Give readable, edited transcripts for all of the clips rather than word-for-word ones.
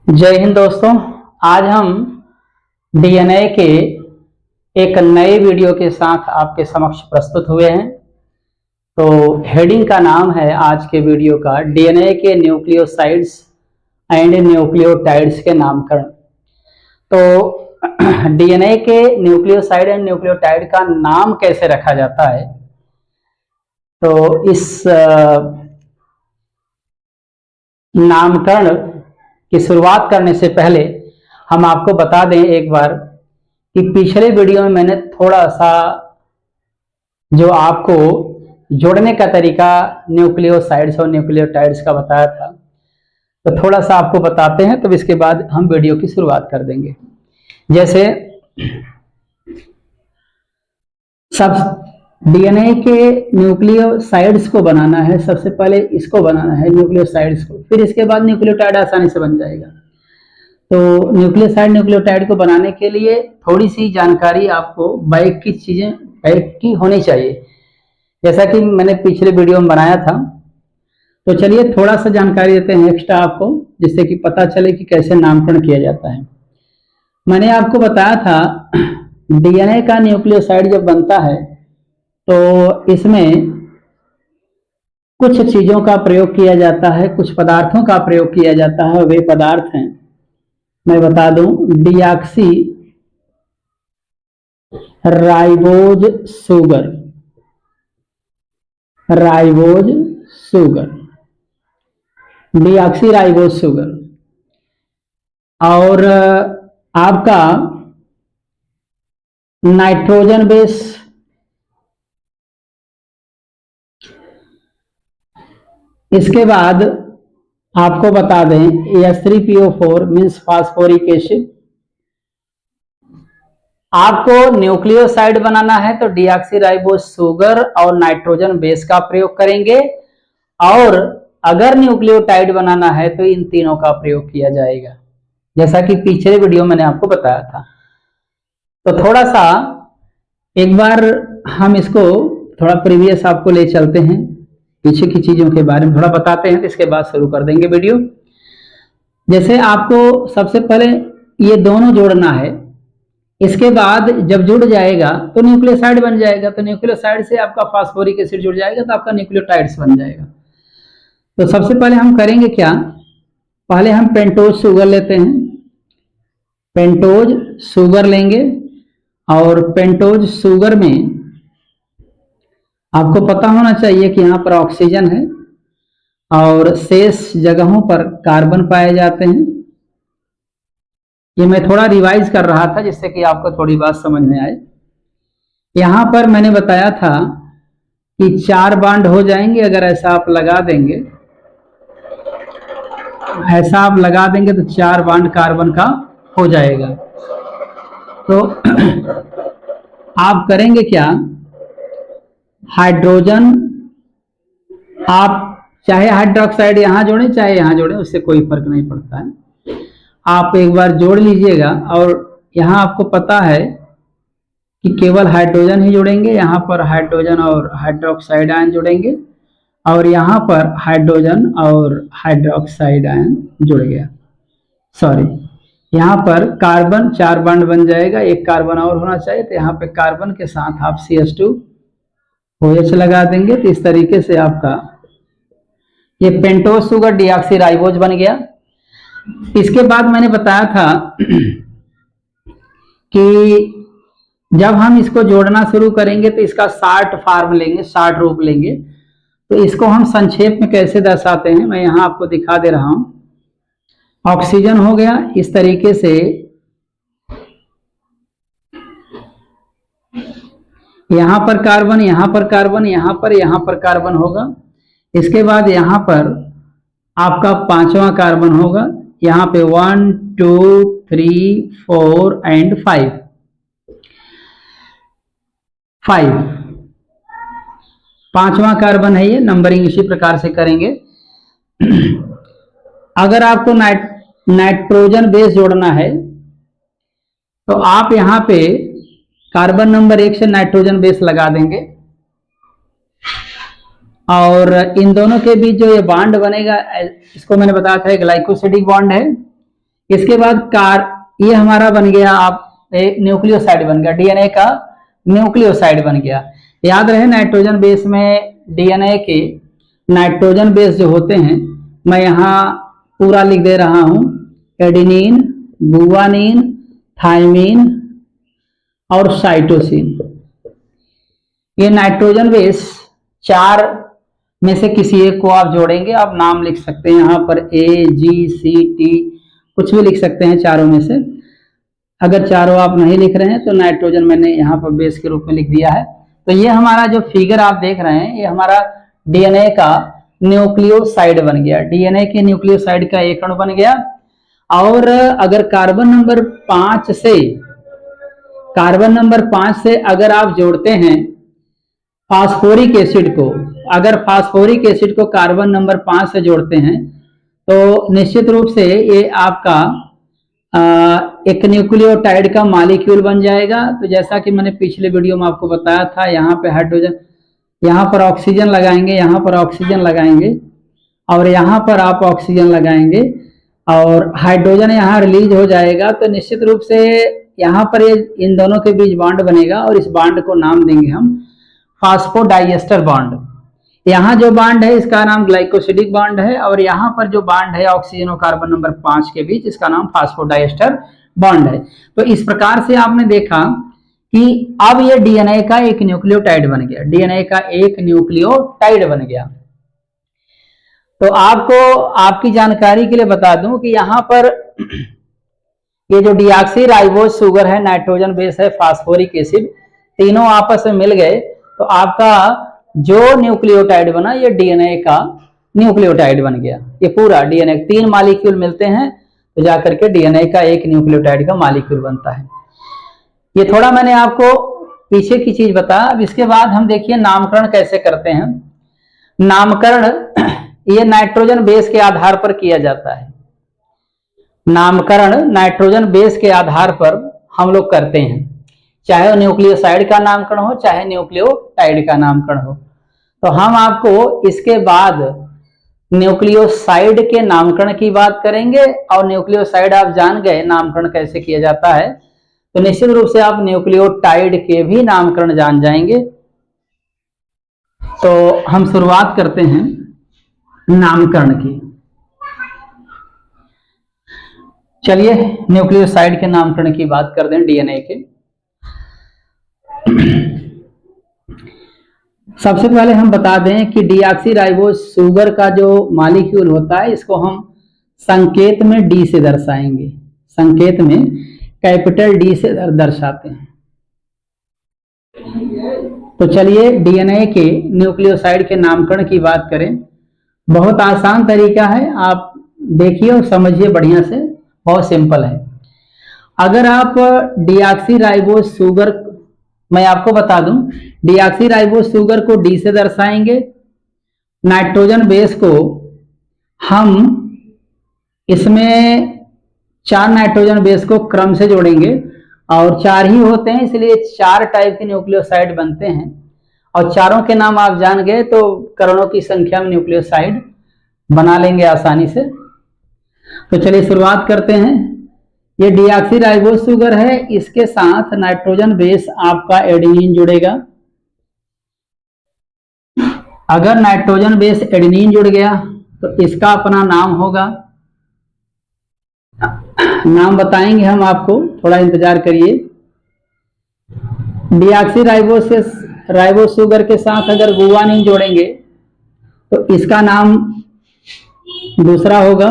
जय हिंद दोस्तों। आज हम डीएनए के एक नए वीडियो के साथ आपके समक्ष प्रस्तुत हुए हैं। तो हेडिंग का नाम है आज के वीडियो का डीएनए के न्यूक्लियोसाइड्स एंड न्यूक्लियोटाइड्स के नामकरण। तो डीएनए के न्यूक्लियोसाइड एंड न्यूक्लियोटाइड का नाम कैसे रखा जाता है, तो इस नामकरण की शुरुआत करने से पहले हम आपको बता दें एक बार कि पिछले वीडियो में मैंने थोड़ा सा जो आपको जोड़ने का तरीका न्यूक्लियोसाइड्स और न्यूक्लियोटाइड्स का बताया था, तो थोड़ा सा आपको बताते हैं, तब इसके बाद हम वीडियो की शुरुआत कर देंगे। जैसे सब डीएनए के न्यूक्लियोसाइड्स को बनाना है, सबसे पहले इसको बनाना है न्यूक्लियोसाइड्स को, फिर इसके बाद न्यूक्लियोटाइड आसानी से बन जाएगा। तो न्यूक्लियोसाइड न्यूक्लियोटाइड को बनाने के लिए थोड़ी सी जानकारी आपको बैक की चीजें बैक की होनी चाहिए, जैसा कि मैंने पिछले वीडियो में बनाया था। तो चलिए थोड़ा सा जानकारी देते हैं एक्स्ट्रा आपको, जिससे कि पता चले कि कैसे नामकरण किया जाता है। मैंने आपको बताया था डीएनए का न्यूक्लियोसाइड जब बनता है तो इसमें कुछ चीजों का प्रयोग किया जाता है, कुछ पदार्थों का प्रयोग किया जाता है। वे पदार्थ हैं, मैं बता दूं, deoxy ribose sugar, deoxy ribose sugar, और आपका नाइट्रोजन बेस, इसके बाद आपको बता दें H3PO4 मीन्स फास्फोरिक एसिड। आपको न्यूक्लियोसाइड बनाना है तो डीऑक्सीराइबोज शुगर और नाइट्रोजन बेस का प्रयोग करेंगे, और अगर न्यूक्लियोटाइड बनाना है तो इन तीनों का प्रयोग किया जाएगा, जैसा कि पिछले वीडियो मैंने आपको बताया था। तो थोड़ा सा एक बार हम इसको थोड़ा प्रीवियस आपको ले चलते हैं, पीछे की चीजों के बारे में थोड़ा बताते हैं, तो इसके बाद शुरू कर देंगे वीडियो। जैसे आपको सबसे पहले ये दोनों जोड़ना है, इसके बाद जब जुड़ जाएगा तो न्यूक्लियोसाइड बन जाएगा, तो न्यूक्लियोसाइड से आपका फास्फोरिक एसिड जुड़ जाएगा तो आपका न्यूक्लियोटाइड्स बन जाएगा। तो सबसे पहले हम करेंगे क्या, पहले हम पेंटोज शुगर लेते हैं, पेंटोज शुगर लेंगे, और पेंटोज शुगर में आपको पता होना चाहिए कि यहाँ पर ऑक्सीजन है और शेष जगहों पर कार्बन पाए जाते हैं। ये मैं थोड़ा रिवाइज कर रहा था जिससे कि आपको थोड़ी बात समझ में आए। यहाँ पर मैंने बताया था कि 4 बांड हो जाएंगे, अगर ऐसा आप लगा देंगे, तो 4 बांड कार्बन का हो जाएगा। तो आप करेंगे क्या, हाइड्रोजन, आप चाहे हाइड्रोक्साइड यहां जोड़ें चाहे यहां जोड़ें, उससे कोई फर्क नहीं पड़ता है। आप एक बार जोड़ लीजिएगा, और यहां आपको पता है कि केवल हाइड्रोजन ही जोड़ेंगे, यहां पर हाइड्रोजन और हाइड्रोक्साइड आयन जोड़ेंगे, और यहां पर हाइड्रोजन और हाइड्रोक्साइड आयन जुड़ गया। सॉरी, यहां पर कार्बन 4 बांड बन जाएगा, एक कार्बन और होना चाहिए, तो यहाँ पे कार्बन के साथ आप CH2OH लगा देंगे। तो इस तरीके से आपका ये पेंटोज शुगर डीऑक्सीराइबोज बन गया। इसके बाद मैंने बताया था कि जब हम इसको जोड़ना शुरू करेंगे तो इसका शार्ट फॉर्म लेंगे, शार्ट रूप लेंगे। तो इसको हम संक्षेप में कैसे दर्शाते हैं, मैं यहाँ आपको दिखा दे रहा हूं। ऑक्सीजन हो गया, इस तरीके से यहां पर कार्बन, यहां पर कार्बन, यहां पर कार्बन होगा। इसके बाद यहां पर आपका 5वां कार्बन होगा, यहां पे 1 2 3 4 एंड 5 5वां कार्बन है ये। नंबरिंग इसी प्रकार से करेंगे। अगर आपको नाइट्रोजन बेस जोड़ना है तो आप यहां पे कार्बन नंबर 1 से नाइट्रोजन बेस लगा देंगे, और इन दोनों के बीच जो ये बॉन्ड बनेगा, इसको मैंने बताया था ग्लाइकोसिडिक बॉन्ड है, इसके बाद ये हमारा बन गया आप एक न्यूक्लियोसाइड बन गया, डीएनए का न्यूक्लियोसाइड बन गया। याद रहे नाइट्रोजन बेस में डीएनए के नाइट्रोजन बेस जो होते हैं, मैं यहाँ पूरा लिख दे रहा हूं, एडेनिन, गुआनिन, थाइमिन और साइटोसिन। ये नाइट्रोजन बेस 4 में से किसी एक को आप जोड़ेंगे, आप नाम लिख सकते हैं यहाँ पर AGCT, कुछ भी लिख सकते हैं चारों में से। अगर चारों आप नहीं लिख रहे हैं तो नाइट्रोजन मैंने यहाँ पर बेस के रूप में लिख दिया है। तो ये हमारा जो फिगर आप देख रहे हैं, ये हमारा डीएनए का न्यूक्लियोसाइड बन गया, डीएनए के न्यूक्लियोसाइड का एक अणु बन गया। और अगर कार्बन नंबर 5 से अगर आप जोड़ते हैं फास्फोरिक एसिड को, अगर फास्फोरिक एसिड को कार्बन नंबर 5 से जोड़ते हैं तो निश्चित रूप से ये आपका एक न्यूक्लियोटाइड का मॉलिक्यूल बन जाएगा। तो जैसा कि मैंने पिछले वीडियो में आपको बताया था, यहाँ पे हाइड्रोजन, यहाँ पर ऑक्सीजन लगाएंगे, यहाँ पर ऑक्सीजन लगाएंगे और यहाँ पर आप ऑक्सीजन लगाएंगे और हाइड्रोजन यहाँ रिलीज हो जाएगा। तो निश्चित रूप से यहाँ पर ये इन दोनों के बीच बॉन्ड बनेगा और इस बॉन्ड को नाम देंगे हम फास्फोडाइएस्टर बॉन्ड। यहाँ जो बॉन्ड है इसका नाम ग्लाइकोसिडिक बॉन्ड है और यहाँ पर जो बॉन्ड है ऑक्सीजन और कार्बन नंबर 5 के बीच, इसका नाम फास्फोडाइएस्टर बॉन्ड है। तो इस प्रकार से आपने देखा कि अब ये डीएनए का एक न्यूक्लियोटाइड बन गया, डीएनए का एक न्यूक्लियोटाइड बन गया। तो आपको आपकी जानकारी के लिए बता दूं कि यहाँ पर ये जो डीऑक्सीराइबोज शुगर है, नाइट्रोजन बेस है, फास्फोरिक एसिड, तीनों आपस में मिल गए तो आपका जो न्यूक्लियोटाइड बना ये डीएनए का न्यूक्लियोटाइड बन गया। ये पूरा डीएनए 3 मॉलिक्यूल मिलते हैं तो जाकर के डीएनए का एक न्यूक्लियोटाइड का मॉलिक्यूल बनता है। ये थोड़ा मैंने आपको पीछे की चीज बताया। अब इसके बाद हम देखिए नामकरण कैसे करते हैं। नामकरण ये नाइट्रोजन बेस के आधार पर किया जाता है। नामकरण नाइट्रोजन बेस के आधार पर हम लोग करते हैं, चाहे न्यूक्लियोसाइड का नामकरण हो चाहे न्यूक्लियोटाइड का नामकरण हो। तो हम आपको इसके बाद न्यूक्लियोसाइड के नामकरण की बात करेंगे और न्यूक्लियोसाइड आप जान गए नामकरण कैसे किया जाता है, तो निश्चित रूप से आप न्यूक्लियोटाइड के भी नामकरण जान जाएंगे। तो हम शुरुआत करते हैं नामकरण की। चलिए न्यूक्लियोसाइड के नामकरण की बात कर दें डीएनए के। सबसे पहले हम बता दें कि डीऑक्सीराइबोज शुगर का जो मॉलिक्यूल होता है इसको हम संकेत में डी से दर्शाएंगे, संकेत में कैपिटल डी से दर्शाते हैं। तो चलिए डीएनए के न्यूक्लियोसाइड के नामकरण की बात करें। बहुत आसान तरीका है, आप देखिए और समझिए बढ़िया से, बहुत सिंपल है। अगर आप डीऑक्सीराइबोज शुगर, मैं आपको बता दूं, डीऑक्सीराइबोज शुगर को डी से दर्शाएंगे, नाइट्रोजन बेस को हम इसमें 4 नाइट्रोजन बेस को क्रम से जोड़ेंगे और 4 ही होते हैं इसलिए 4 टाइप के न्यूक्लियोसाइड बनते हैं और चारों के नाम आप जान गए तो करोड़ों की संख्या में न्यूक्लियोसाइड बना लेंगे आसानी से। तो चलिए शुरुआत करते हैं। ये डीऑक्सीराइबोज शुगर है, इसके साथ नाइट्रोजन बेस आपका एडेनिन जुड़ेगा। अगर नाइट्रोजन बेस एडेनिन जुड़ गया तो इसका अपना नाम होगा, नाम बताएंगे हम आपको, थोड़ा इंतजार करिए। डीऑक्सीराइबोज शुगर के साथ अगर गुआनिन जोड़ेंगे तो इसका नाम दूसरा होगा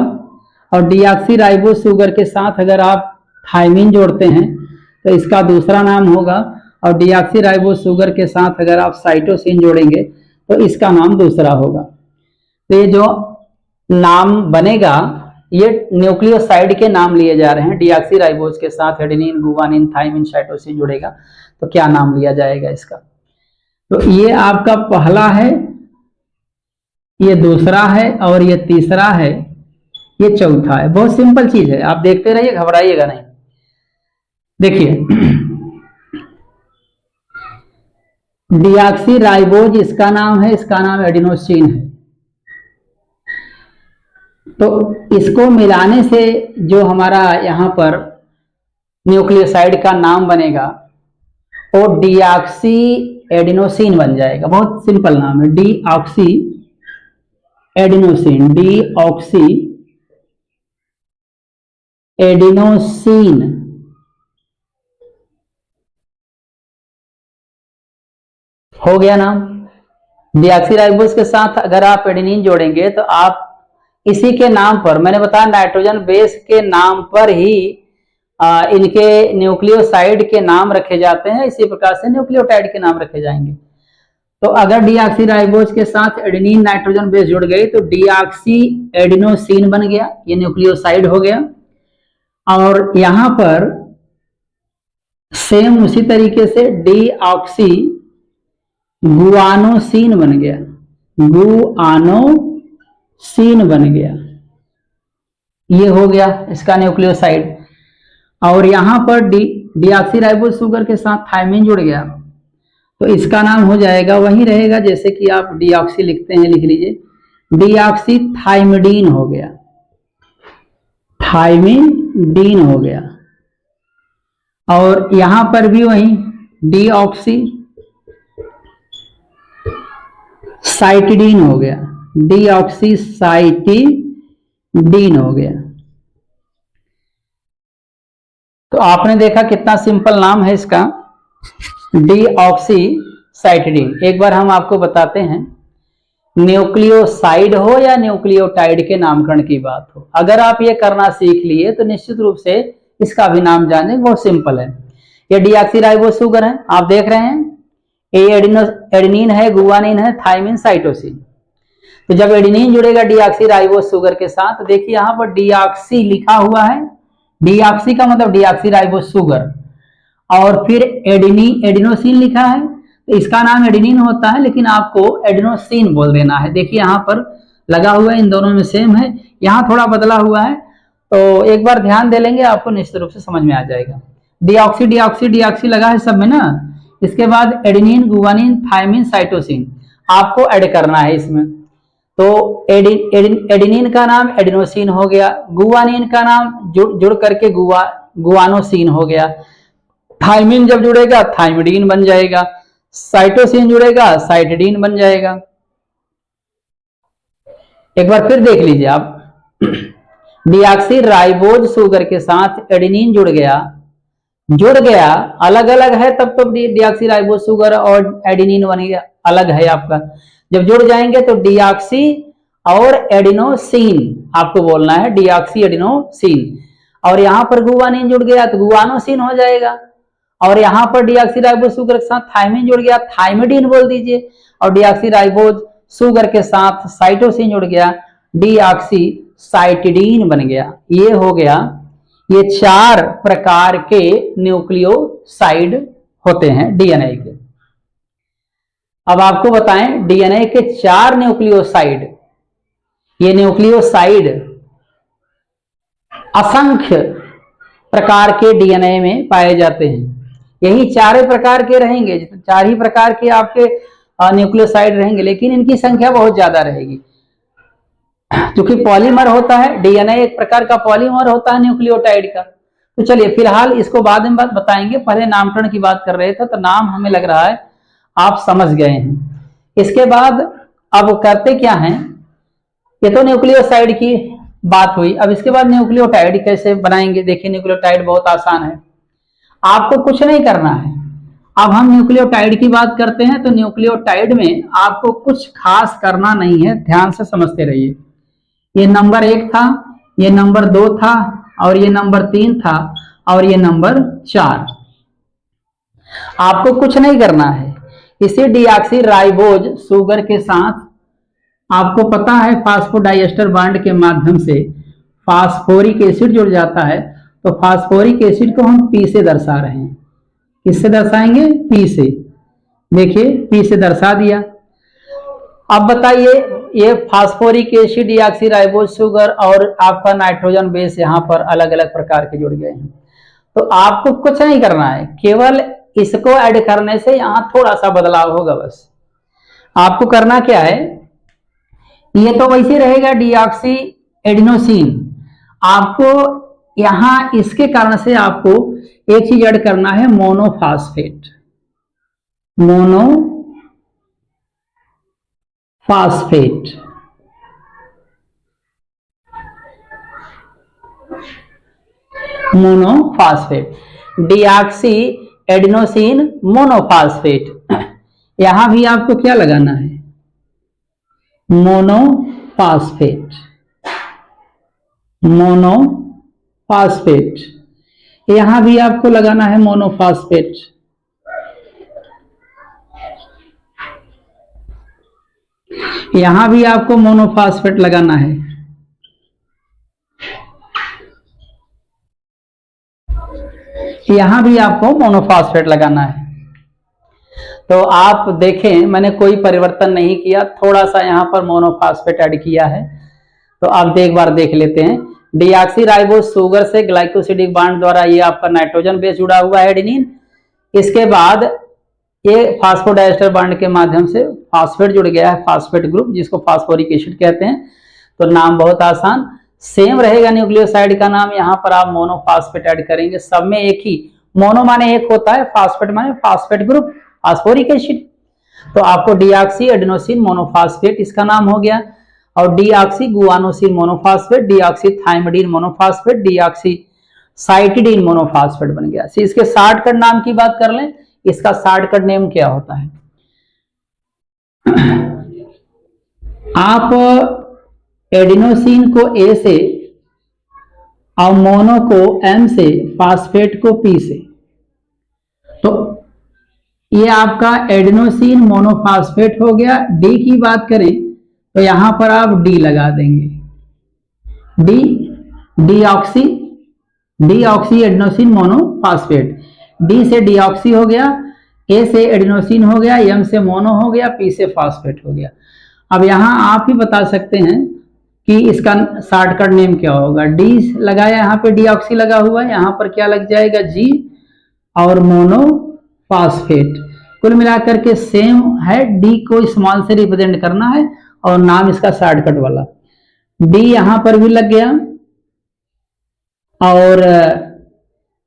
और डीऑक्सीराइबोज शुगर के साथ अगर आप थाइमिन जोड़ते हैं तो इसका दूसरा नाम होगा और डीऑक्सीराइबोज शुगर के साथ अगर आप साइटोसिन जोड़ेंगे तो इसका नाम दूसरा होगा। तो ये जो नाम बनेगा ये न्यूक्लियोसाइड के नाम लिए जा रहे हैं। डीऑक्सीराइबोज के साथ एडेनिन, गुआनिन, थाइमिन, साइटोसिन जुड़ेगा तो क्या नाम लिया जाएगा इसका। तो ये आपका पहला है, ये दूसरा है और ये तीसरा है, ये चौथा है। बहुत सिंपल चीज है, आप देखते रहिए, घबराइएगा नहीं। देखिए डीऑक्सीराइबोज इसका नाम है, इसका नाम एडिनोसिन है। तो इसको मिलाने से जो हमारा यहाँ पर न्यूक्लियोसाइड का नाम बनेगा वो डीऑक्सी एडिनोसिन बन जाएगा। बहुत सिंपल नाम है, डीऑक्सी एडिनोसिन, डीऑक्सी एडिनोसिन। हो गया नाम। डीऑक्सीराइबोस के साथ अगर आप एडेनिन जोड़ेंगे तो आप इसी के नाम पर, मैंने बताया नाइट्रोजन बेस के नाम पर ही इनके न्यूक्लियोसाइड के नाम रखे जाते हैं, इसी प्रकार से न्यूक्लियोटाइड के नाम रखे जाएंगे। तो अगर डीऑक्सीराइबोस के साथ एडेनिन नाइट्रोजन बेस जुड़ गई तो डीऑक्सी एडिनोसिन बन गया, ये न्यूक्लियोसाइड हो गया। और यहां पर सेम उसी तरीके से डीऑक्सी गुआनोसिन बन गया, गुआनोसिन बन गया, ये हो गया इसका न्यूक्लियोसाइड। और यहां पर डीऑक्सीराइबोस शुगर के साथ थायमिन जुड़ गया तो इसका नाम हो जाएगा, वही रहेगा जैसे कि आप डीऑक्सी लिखते हैं, लिख लीजिए डीऑक्सी थाइमिडीन हो गया, थाइमिडीन हो गया। और यहां पर भी वही डीऑक्सी साइटिडीन हो गया, डीऑक्सी साइटिडीन हो गया। तो आपने देखा कितना सिंपल नाम है इसका, डीऑक्सी साइटिडीन। एक बार हम आपको बताते हैं, न्यूक्लियोसाइड हो या न्यूक्लियोटाइड के नामकरण की बात हो, अगर आप ये करना सीख लिए तो निश्चित रूप से इसका भी नाम जाने बहुत सिंपल है। ये डीऑक्सीराइबोस शुगर है, आप देख रहे हैं, ये एडेनिन है, गुआनिन है, थाइमिन, साइटोसिन। तो जब एडेनिन जुड़ेगा डीऑक्सीराइबोस शुगर के साथ, देखिए यहां पर डीऑक्सी लिखा हुआ है, डीऑक्सी का मतलब डीऑक्सीराइबोस शुगर, और फिर एडिनोसिन लिखा है, तो इसका नाम एडेनिन होता है लेकिन आपको एडिनोसिन बोल देना है। देखिए यहां पर लगा हुआ है, इन दोनों में सेम है, यहां थोड़ा बदला हुआ है, तो एक बार ध्यान दे लेंगे आपको निश्चित रूप से समझ में आ जाएगा। डीऑक्सी डीऑक्सी डीऑक्सी लगा है सब में ना, इसके बाद एडेनिन, गुआनिन, थाइमिन, साइटोसिन आपको ऐड करना है इसमें। तो एडेनिन का नाम एडिनोसिन हो गया, गुआनिन का नाम जुड़ करके गुआनोसिन हो गया, थाइमिन जब जुड़ेगा थाइमिडीन बन जाएगा, साइटोसिन जुड़ेगा साइटिडीन बन जाएगा। एक बार फिर देख लीजिए आप, डीऑक्सीराइबोस शुगर के साथ एडेनिन जुड़ गया, अलग अलग है तब तो डीऑक्सीराइबोस शुगर और एडेनिन बन गया, अलग है आपका। जब जुड़ जाएंगे तो डीऑक्सी और एडिनोसिन आपको बोलना है, डीऑक्सी एडिनोसिन। और यहां पर गुआनिन जुड़ गया तो गुआनोसिन हो जाएगा, और यहां पर डीऑक्सीराइबोस शुगर के साथ थाइमिन जुड़ गया, थाइमिडीन बोल दीजिए, और डीऑक्सीराइबोस शुगर के साथ साइटोसिन जुड़ गया, डीऑक्सी साइटिडीन बन गया। ये हो गया, ये 4 प्रकार के न्यूक्लियोसाइड होते हैं डीएनए के। अब आपको बताएं डीएनए के 4 न्यूक्लियोसाइड, ये न्यूक्लियोसाइड असंख्य प्रकार के डीएनए में पाए जाते हैं। यही 4 प्रकार के रहेंगे, 4 ही प्रकार के आपके न्यूक्लियोसाइड रहेंगे, लेकिन इनकी संख्या बहुत ज्यादा रहेगी क्योंकि पॉलीमर होता है, डीएनए एक प्रकार का पॉलीमर होता है न्यूक्लियोटाइड का। तो चलिए फिलहाल इसको बाद में बताएंगे, पहले नामकरण की बात कर रहे थे तो नाम हमें लग रहा है आप समझ गए हैं। इसके बाद अब करते क्या हैं, ये तो न्यूक्लियोसाइड की बात हुई, अब इसके बाद न्यूक्लियोटाइड कैसे बनाएंगे। देखिए न्यूक्लियोटाइड बहुत आसान है, आपको कुछ नहीं करना है। अब हम न्यूक्लियोटाइड की बात करते हैं तो न्यूक्लियोटाइड में आपको कुछ खास करना नहीं है, ध्यान से समझते रहिए। ये नंबर 1 था, ये नंबर 2 था, और ये नंबर 3 था, और ये नंबर 4। आपको कुछ नहीं करना है। इसी डीऑक्सीराइबोस शुगर के साथ आपको पता है फास्फोडाइएस्टर बॉन्ड के माध्यम से फास्फोरिक एसिड जुड़ जाता है, तो फास्फोरिक एसिड को हम पी से दर्शा रहे हैं। किससे दर्शाएंगे? पी से। देखिए पी से दर्शा दिया। अब बताइए, ये फास्फोरिक एसिड, डीऑक्सीराइबोस शुगर और आपका नाइट्रोजन बेस यहाँ पर अलग अलग प्रकार के जुड़ गए हैं, तो आपको कुछ नहीं करना है, केवल इसको ऐड करने से यहाँ थोड़ा सा बदलाव होगा बस। आपको करना क्या है, ये तो वैसे रहेगा डीऑक्सी एडिनोसिन, आपको यहां इसके कारण से आपको एक चीज ऐड करना है, monophosphate. Monophosphate monophosphate deoxy adenosine monophosphate. यहां भी आपको क्या लगाना है, मोनोफास्फेट। मोनोफास्फेट यहां भी आपको लगाना है मोनोफास्फेट। यहां भी आपको मोनोफास्फेट लगाना है। यहां भी आपको मोनोफास्फेट लगाना है। तो आप देखें, मैंने कोई परिवर्तन नहीं किया, थोड़ा सा यहां पर मोनोफास्फेट ऐड किया है। तो आप एक बार देख लेते हैं। डीऑक्सीराइबोज शुगर से ग्लाइकोसिडिक बांड द्वारा ये आपका नाइट्रोजन बेस जुड़ा हुआ है एडेनिन। इसके बाद ये फास्फोडाइस्टर बांड के माध्यम से फास्फेट जुड़ गया है, फास्फेट ग्रुप, जिसको फास्फोरिक एसिड कहते हैं। तो नाम बहुत आसान सेम रहेगा, न्यूक्लियोसाइड का नाम। यहाँ पर आप मोनोफास्फेट ऐड करेंगे, सब में एक ही। मोनो माने एक होता है, फास्फेट माने फास्फेट ग्रुप, फास्फोरिक एसिड। तो आपको डीऑक्सी एडेनोसिन मोनोफास्फेट इसका नाम हो गया। और deoxy guanosine monophosphate, deoxy thymidine monophosphate, deoxy cytidine monophosphate बन गया। इसके शॉर्टकट नाम की बात कर लें, इसका शॉर्टकट नेम क्या होता है? आप एडिनोसिन को ए से और मोनो को एम से, फास्फेट को पी से, तो ये आपका एडिनोसिन मोनोफास्फेट हो गया। डी की बात करें तो यहां पर आप डी लगा देंगे, डीऑक्सी एडिनोसिन मोनोफास्फेट। डी से डीऑक्सी हो गया, ए से एडिनोसिन हो गया, एम से मोनो हो गया, पी से फास्फेट हो गया। अब यहां आप ही बता सकते हैं कि इसका शॉर्टकट नेम क्या होगा। डी लगाया, यहाँ पे डीऑक्सी लगा हुआ है, यहाँ पर क्या लग जाएगा, जी, और मोनोफास्फेट। कुल मिलाकर के सेम है, डी को स्मॉल से रिप्रेजेंट करना है और नाम इसका शॉर्टकट वाला। डी यहां पर भी लग गया। और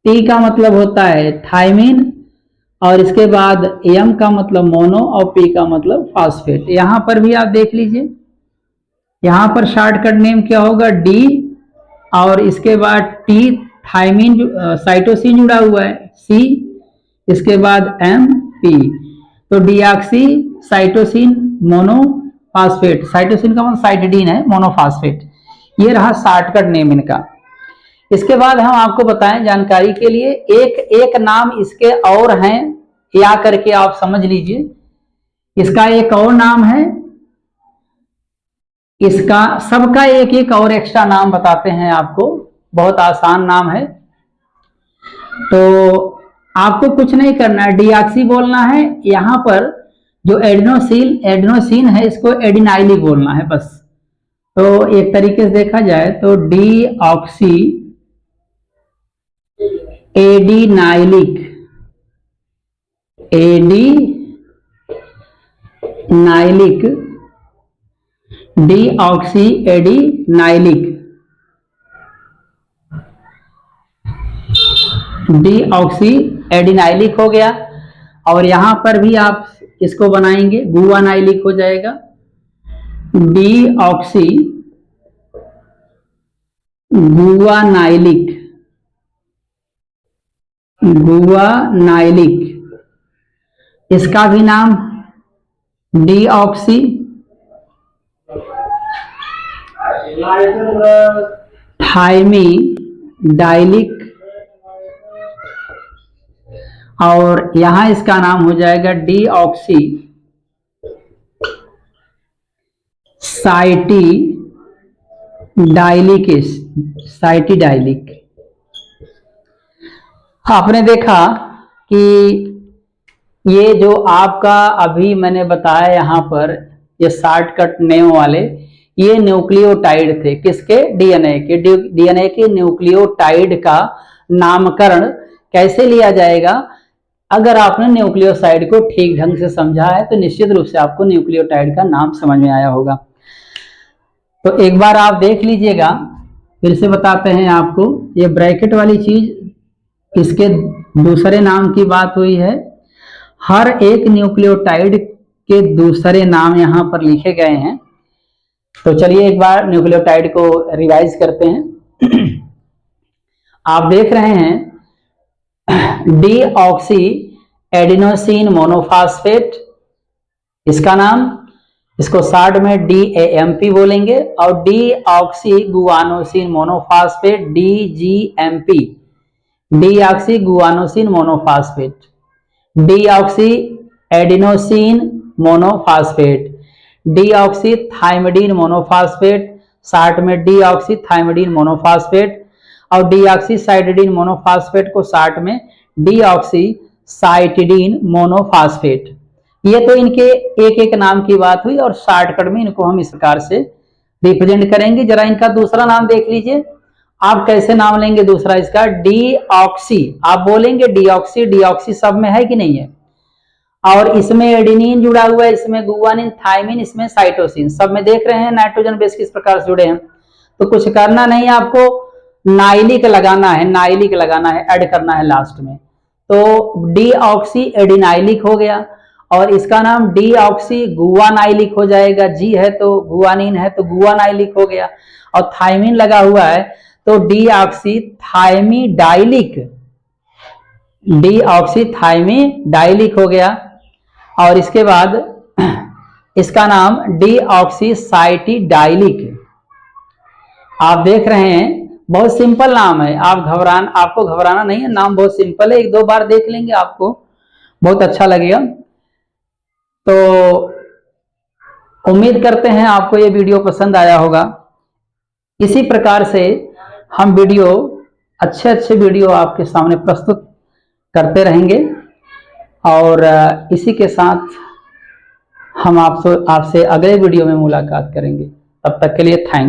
टी का मतलब होता है थायमिन, और इसके बाद एम का मतलब मोनो और पी का मतलब फास्फेट। यहां पर भी आप देख लीजिए, यहां पर शॉर्टकट नेम क्या होगा, डी, और इसके बाद टी थायमिन साइटोसिन जुड़ा हुआ है, सी, इसके बाद एम, पी। तो डीऑक्सी साइटोसिन मोनोफास्फेट, साइटोसिन का मतलब साइटिडीन है, मोनोफास्फेट। ये रहा शॉर्टकट नेम इनका। इसके बाद हम आपको बताएं जानकारी के लिए, एक नाम इसके और हैं, या करके आप समझ लीजिए। इसका एक और नाम है, इसका सबका एक और एक्स्ट्रा नाम बताते हैं आपको, बहुत आसान नाम है। तो आपको कुछ नहीं करना है, डीऑक्सी बोलना है। यहां पर जो एडिनोसिन है, इसको एडिनाइलिक बोलना है बस। तो एक तरीके से देखा जाए तो deoxy adenylic, deoxy adenylic, deoxy adenylic हो गया। और यहां पर भी आप इसको बनाएंगे, गुआनाइलिक हो जाएगा, डीऑक्सी गुआनाइलिक, इसका भी नाम डीऑक्सी थाइमिडाइलिक, और यहां इसका नाम हो जाएगा डीऑक्सी साइटिडाइलिक। आपने देखा कि ये जो आपका अभी मैंने बताया यहां पर, ये शॉर्टकट नेम वाले, ये न्यूक्लियोटाइड थे। किसके? डीएनए के। डीएनए के न्यूक्लियोटाइड का नामकरण कैसे लिया जाएगा? अगर आपने न्यूक्लियोसाइड को ठीक ढंग से समझा है तो निश्चित रूप से आपको न्यूक्लियोटाइड का नाम समझ में आया होगा। तो एक बार आप देख लीजिएगा, फिर से बताते हैं आपको। ये ब्रैकेट वाली चीज, इसके दूसरे नाम की बात हुई है। हर एक न्यूक्लियोटाइड के दूसरे नाम यहां पर लिखे गए हैं। तो चलिए एक बार न्यूक्लियोटाइड को रिवाइज करते हैं। आप देख रहे हैं डी ऑक्सी एडिनोसिन मोनोफास्फेट, इसका नाम, इसको शॉर्ट में DAMP बोलेंगे। और D oxy guanosine monophosphate DGMP, D oxy guanosine monophosphate, D oxy adenosine monophosphate, D oxy thymidine monophosphate, short में डी ऑक्सी थाइमिडीन मोनोफास्फेट। और डी ऑक्सी साइटिडीन मोनोफास्फेट को short में डी ऑक्सी साइटिडीन मोनोफास्फेट। ये तो इनके एक एक नाम की बात हुई, और शॉर्टकट में इनको हम इस प्रकार से रिप्रेजेंट करेंगे। जरा इनका दूसरा नाम देख लीजिए, आप कैसे नाम लेंगे दूसरा इसका, डी ऑक्सी। आप बोलेंगे डी ऑक्सी, डी ऑक्सी सब में है कि नहीं है, और इसमें एडिनिन जुड़ा हुआ है, इसमें गुआनिन, थाइमिन, इसमें साइटोसिन, सब में देख रहे हैं नाइट्रोजन बेस किस प्रकार से जुड़े हैं। तो कुछ करना नहीं, आपको नाइलिक लगाना है, नाइलिक लगाना है, ऐड करना है लास्ट में। तो डी ऑक्सी एडिनाइलिक हो गया, और इसका नाम डी ऑक्सी गुआनाइलिक हो जाएगा। जी है तो गुआनिन है तो गुआनाइलिक हो गया, और थाइमिन लगा हुआ है तो D oxy thymidylic, D oxy thymidylic हो गया। और इसके बाद इसका नाम डी ऑक्सी साइटिडाइलिक। आप देख रहे हैं बहुत सिंपल नाम है, आपको घबराना नहीं है, नाम बहुत सिंपल है, एक दो बार देख लेंगे आपको बहुत अच्छा लगेगा। तो उम्मीद करते हैं आपको ये वीडियो पसंद आया होगा। इसी प्रकार से हम वीडियो, अच्छे अच्छे वीडियो आपके सामने प्रस्तुत करते रहेंगे, और इसी के साथ हम आपसे अगले वीडियो में मुलाकात करेंगे। तब तक के लिए थैंक